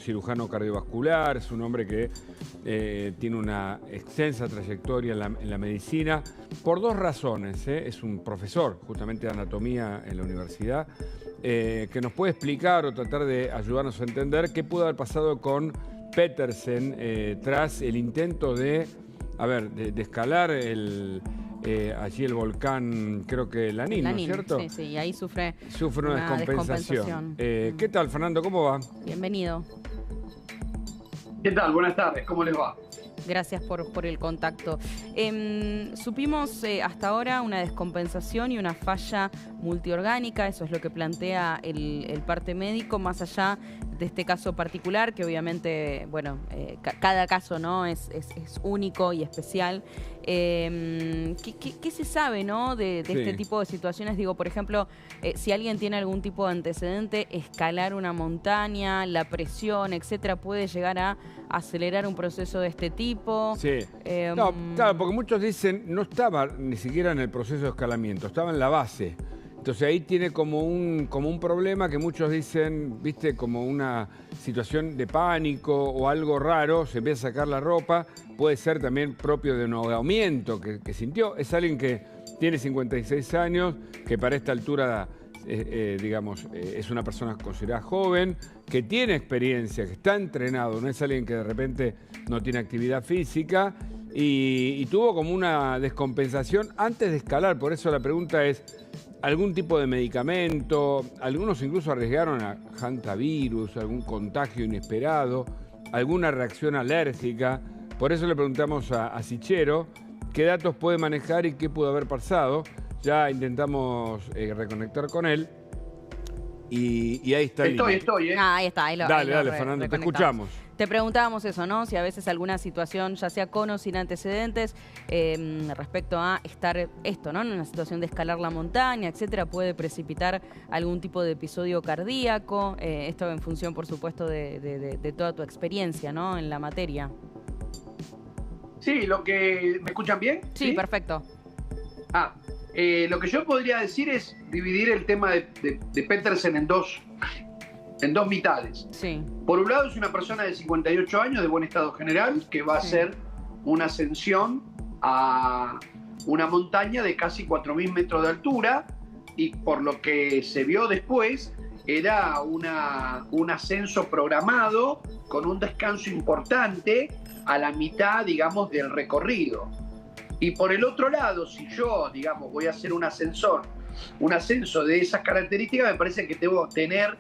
cirujano cardiovascular, es un hombre que tiene una extensa trayectoria en la medicina, por dos razones. Es un profesor justamente de anatomía en la universidad, que nos puede explicar o tratar de ayudarnos a entender qué pudo haber pasado con Petersen tras el intento de escalar allí el volcán, creo que Lanín, ¿no es cierto? Sí, y ahí sufre una descompensación. ¿Qué tal, Fernando? ¿Cómo va? Bienvenido. ¿Qué tal? Buenas tardes, ¿cómo les va? Gracias por el contacto. Supimos hasta ahora una descompensación y una falla multiorgánica, eso es lo que plantea el parte médico, más allá de este caso particular, que obviamente, bueno, cada caso, ¿no? es único y especial. ¿Qué se sabe, ¿no? de este tipo de situaciones? Digo, por ejemplo, si alguien tiene algún tipo de antecedente, escalar una montaña, la presión, etcétera, puede llegar a acelerar un proceso de este tipo. Sí. No, claro, porque muchos dicen, no estaba ni siquiera en el proceso de escalamiento, estaba en la base. Entonces ahí tiene como un problema que muchos dicen, viste, como una situación de pánico o algo raro, se empieza a sacar la ropa, puede ser también propio de un ahogamiento que sintió. Es alguien que tiene 56 años, que para esta altura, es una persona considerada joven, que tiene experiencia, que está entrenado, no es alguien que de repente no tiene actividad física y tuvo como una descompensación antes de escalar. Por eso la pregunta es, ¿algún tipo de medicamento? Algunos incluso arriesgaron a hantavirus, algún contagio inesperado, alguna reacción alérgica. Por eso le preguntamos a Sichero qué datos puede manejar y qué pudo haber pasado. Ya intentamos reconectar con él y ahí está. Estoy. Ahí está. Dale, Fernando, te escuchamos. Te preguntábamos eso, ¿no? Si a veces alguna situación, ya sea con o sin antecedentes, respecto a estar ¿no? En una situación de escalar la montaña, etcétera, puede precipitar algún tipo de episodio cardíaco. Esto en función, por supuesto, de toda tu experiencia, ¿no? En la materia. Sí, ¿me escuchan bien? Sí, perfecto. Lo que yo podría decir es dividir el tema de Petersen en dos mitades. Sí. Por un lado, es una persona de 58 años de buen estado general que va a hacer una ascensión a una montaña de casi 4.000 metros de altura, y por lo que se vio después era un ascenso programado con un descanso importante a la mitad, digamos, del recorrido. Y por el otro lado, si yo, digamos, voy a hacer un ascenso de esas características, me parece que debo tener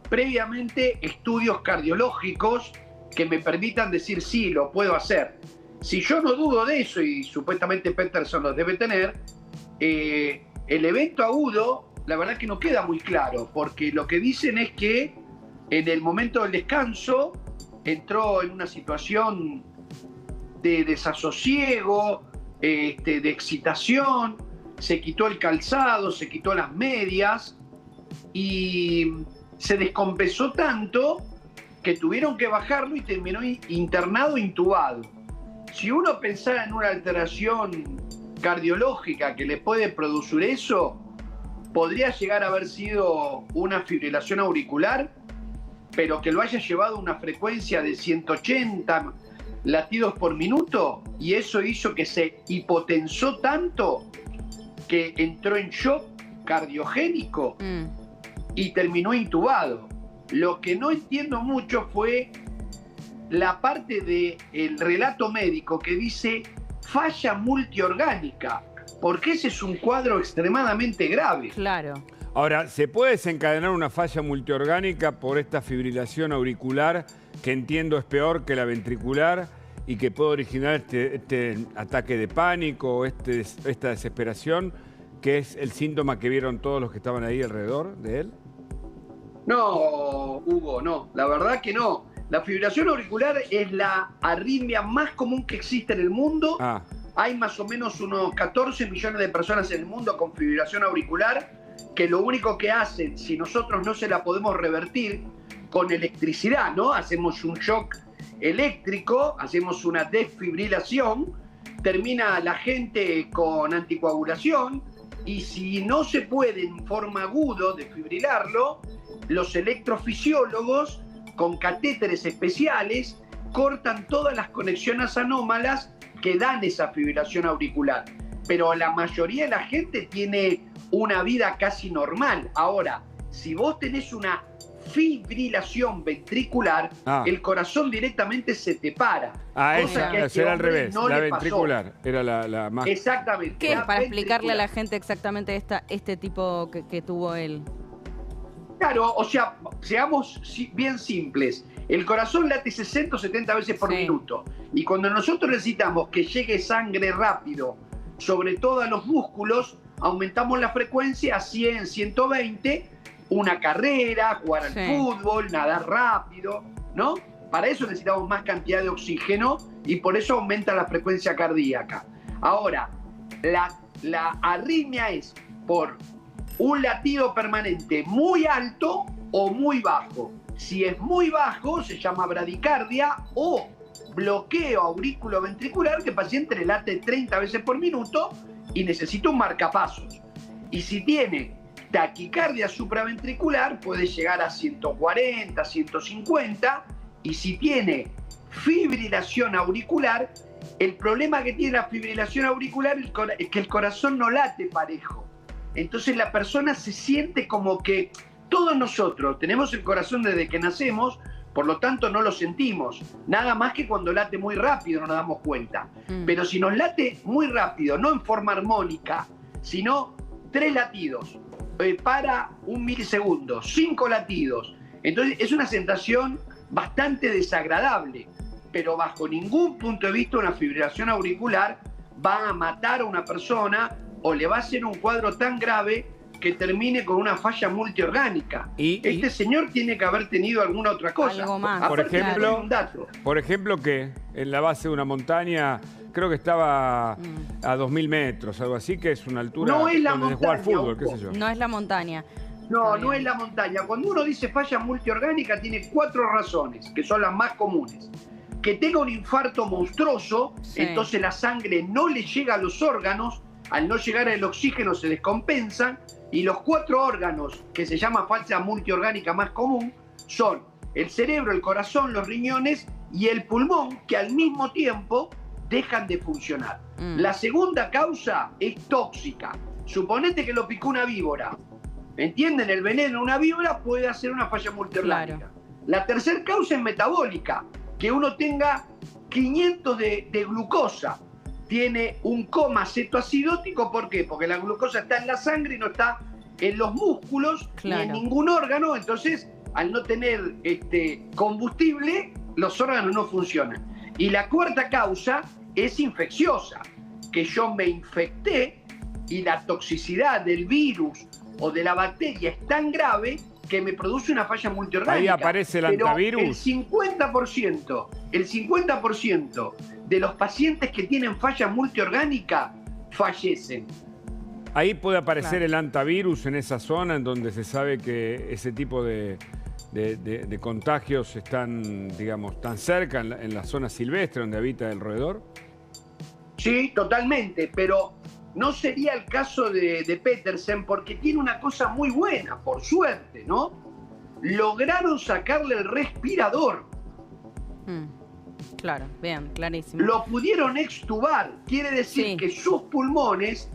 previamente estudios cardiológicos que me permitan decir sí, lo puedo hacer. Si yo no dudo de eso, y supuestamente Petersen los debe tener, el evento agudo, la verdad que no queda muy claro, porque lo que dicen es que en el momento del descanso entró en una situación de desasosiego, de excitación, se quitó el calzado, se quitó las medias y se descompensó tanto que tuvieron que bajarlo y terminó internado, intubado. Si uno pensara en una alteración cardiológica que le puede producir eso, podría llegar a haber sido una fibrilación auricular, pero que lo haya llevado a una frecuencia de 180 latidos por minuto, y eso hizo que se hipotensó tanto que entró en shock cardiogénico y terminó intubado. Lo que no entiendo mucho fue la parte del relato médico que dice falla multiorgánica, porque ese es un cuadro extremadamente grave. Claro. Ahora, ¿se puede desencadenar una falla multiorgánica por esta fibrilación auricular, que entiendo es peor que la ventricular y que puede originar este ataque de pánico o esta desesperación, que es el síntoma que vieron todos los que estaban ahí alrededor de él? No, Hugo, no. La verdad que no. La fibrilación auricular es la arritmia más común que existe en el mundo. Hay más o menos unos 14 millones de personas en el mundo con fibrilación auricular, que lo único que hacen, si nosotros no se la podemos revertir con electricidad, ¿no? Hacemos un shock eléctrico, hacemos una desfibrilación, termina la gente con anticoagulación, y si no se puede en forma aguda desfibrilarlo, los electrofisiólogos con catéteres especiales, cortan todas las conexiones anómalas que dan esa fibrilación auricular. Pero la mayoría de la gente tiene una vida casi normal. Ahora, si vos tenés una fibrilación ventricular, el corazón directamente se te para. Esa era al revés, no la ventricular era la más... Exactamente. ¿Qué es para explicarle a la gente exactamente este tipo que tuvo él? Claro, o sea, seamos bien simples. El corazón late 60 o 70 veces por minuto. Y cuando nosotros necesitamos que llegue sangre rápido, sobre todo a los músculos, aumentamos la frecuencia a 100, 120, una carrera, jugar al fútbol, nadar rápido, ¿no? Para eso necesitamos más cantidad de oxígeno y por eso aumenta la frecuencia cardíaca. Ahora, la arritmia es por un latido permanente muy alto o muy bajo. Si es muy bajo, se llama bradicardia o bloqueo auriculoventricular, que el paciente le late 30 veces por minuto y necesita un marcapasos. Y si tiene taquicardia supraventricular, puede llegar a 140, 150. Y si tiene fibrilación auricular, el problema que tiene la fibrilación auricular es que el corazón no late parejo. Entonces la persona se siente como que todos nosotros tenemos el corazón desde que nacemos, por lo tanto no lo sentimos. Nada más que cuando late muy rápido no nos damos cuenta. Pero si nos late muy rápido, no en forma armónica, sino 3 latidos, para 1 milisegundo, 5 latidos. Entonces es una sensación bastante desagradable, pero bajo ningún punto de vista una fibrilación auricular va a matar a una persona o le va a hacer un cuadro tan grave que termine con una falla multiorgánica. Este señor tiene que haber tenido alguna otra cosa. Algo más. Por ejemplo, que en la base de una montaña, creo que estaba a 2000 metros, algo así, que es una altura no es la donde montaña, se juega al fútbol, qué sé yo. No es la montaña. No es la montaña. Cuando uno dice falla multiorgánica, tiene 4 razones, que son las más comunes. Que tenga un infarto monstruoso, entonces la sangre no le llega a los órganos, al no llegar el oxígeno se descompensan, y los 4 órganos que se llama falla multiorgánica más común son el cerebro, el corazón, los riñones y el pulmón, que al mismo tiempo dejan de funcionar. La segunda causa es tóxica. Suponete que lo picó una víbora. ¿Entienden? El veneno de una víbora puede hacer una falla multiorgánica. Claro. La tercera causa es metabólica, que uno tenga 500 de glucosa. Tiene un coma cetoacidótico, ¿por qué? Porque la glucosa está en la sangre y no está en los músculos ni en ningún órgano, entonces al no tener combustible, los órganos no funcionan. Y la cuarta causa es infecciosa, que yo me infecté y la toxicidad del virus o de la bacteria es tan grave que me produce una falla multiorgánica. Ahí aparece el antivirus. El 50% de los pacientes que tienen falla multiorgánica fallecen. Ahí puede aparecer el antivirus en esa zona en donde se sabe que ese tipo de contagios están, digamos, tan cerca en la zona silvestre donde habita el roedor. Sí, totalmente, pero no sería el caso de Petersen porque tiene una cosa muy buena, por suerte, ¿no? Lograron sacarle el respirador. Claro, bien, clarísimo. Lo pudieron extubar, quiere decir que sus pulmones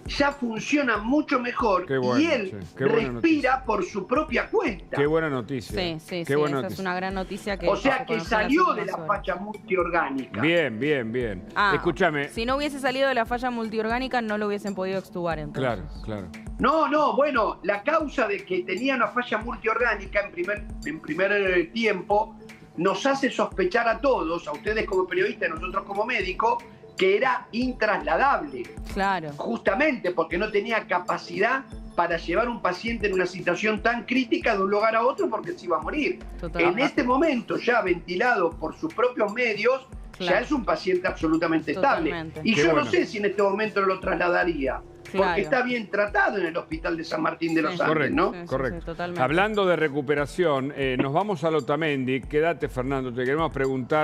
ya funcionan mucho mejor y él respira por su propia cuenta. Qué buena noticia. Sí, esa es una gran noticia. O sea que salió de la falla multiorgánica. Bien. Escúchame. Si no hubiese salido de la falla multiorgánica, no lo hubiesen podido extubar entonces. Claro. No, bueno, la causa de que tenía una falla multiorgánica en primer tiempo nos hace sospechar a todos, a ustedes como periodistas, a nosotros como médicos, que era intrasladable. Claro. Justamente porque no tenía capacidad para llevar un paciente en una situación tan crítica de un lugar a otro porque se iba a morir. En este momento, ya ventilado por sus propios medios, ya es un paciente absolutamente estable. Y yo no sé si en este momento lo trasladaría. Porque está bien tratado en el hospital de San Martín de los Andes, ¿no? Correcto. Hablando de recuperación, nos vamos al Otamendi. Quédate, Fernando, te queremos preguntar